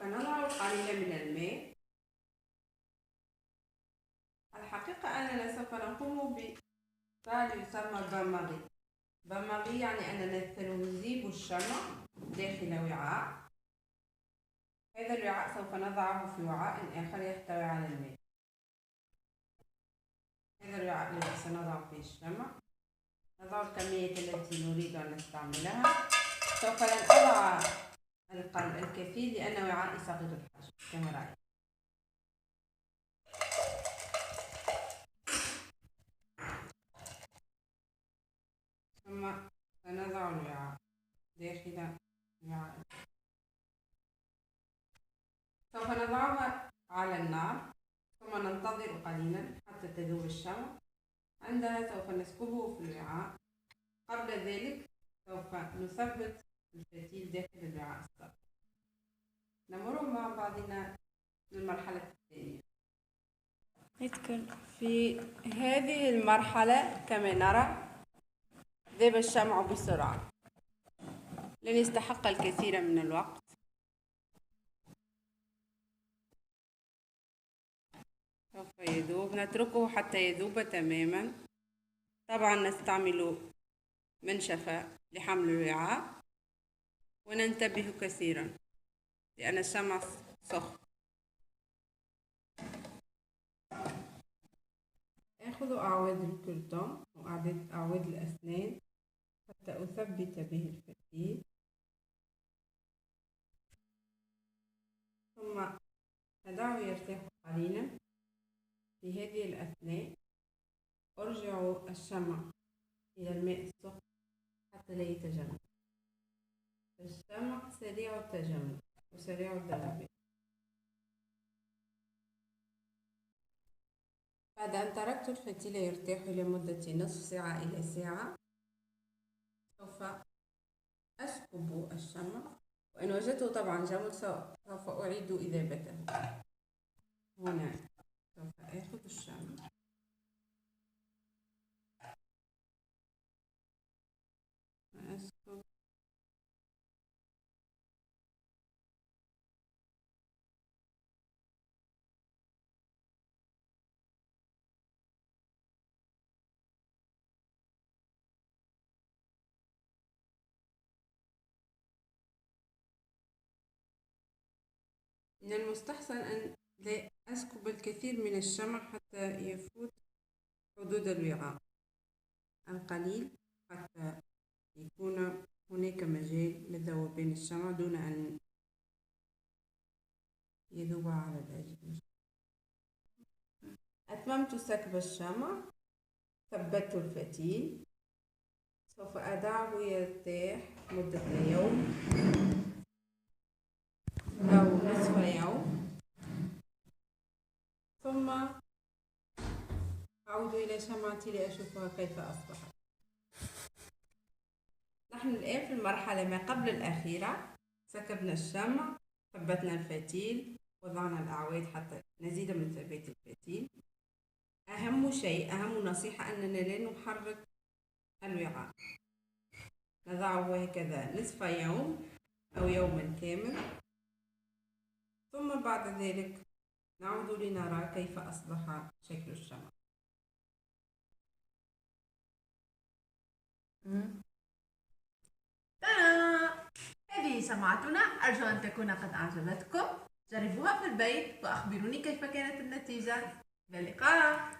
نضع قليلا من الماء. الحقيقة أننا سوف نقوم بفعل يسمى باماغي يعني أننا سنذيب الشمع داخل وعاء. هذا الوعاء سوف نضعه في وعاء آخر يحتوي على الماء. هذا الوعاء الذي سنضع فيه الشمع، نضع الكمية التي نريد أن نستعملها. سوف لن أضع الكثير لأن وعائي صغير الحجم كما رأيت. ثم سنضع الوعاء داخل الوعاء. سوف نضعها على النار ثم ننتظر قليلا حتى تذوب الشمع. عندها سوف نسكبه في الوعاء. قبل ذلك سوف نثبت الفتيل داخل الوعاء الصغير. نمر مع بعضنا للمرحلة الثانية. في هذه المرحلة كما نرى ذاب الشمع بسرعة، لن يستحق الكثير من الوقت. سوف يذوب، نتركه حتى يذوب تماما. طبعا نستعمل منشفة لحمل الوعاء وننتبه كثيرا لأن الشمع سخن. آخذ أعواد الكرتون وأعواد الأسنان حتى أثبت به الفتيل، ثم أدعه يرتاح قليلا. في هذه الأثناء أرجع الشمع إلى الماء السخن حتى لا يتجمد. الشمع سريع التجمد وسريع الذوبان. بعد أن تركت الفتيل يرتاح لمدة نصف ساعة إلى ساعة، سوف أسكب الشمع، وإن وجدته طبعا جمد سوف أعيد إذابته. هنا سوف آخذ الشمع وأسكب من المستحسن أن لا أسكب الكثير من الشمع حتى يفوت حدود الوعاء القليل، حتى يكون هناك مجال لذوبان الشمع دون أن يذوب على الأجل. أتممت سكب الشمع، ثبت الفتيل، سوف أدعه يرتاح مدة يوم أو نصف يوم، ثم أعود إلى شمعتي لأشوفها كيف أصبحت. نحن الآن في المرحلة ما قبل الأخيرة. سكبنا الشمع، ثبتنا الفتيل، وضعنا الأعواد حتى نزيد من ثبات الفتيل. أهم شيء، أهم نصيحة، أننا لا نحرك الوعاء، نضعه هكذا نصف يوم أو يوما كامل، ثم بعد ذلك نعود لنرى كيف أصبح شكل الشمع. هذه شمعتنا، أرجو أن تكون قد أعجبتكم. جربوها في البيت وأخبروني كيف كانت النتيجة. إلى اللقاء.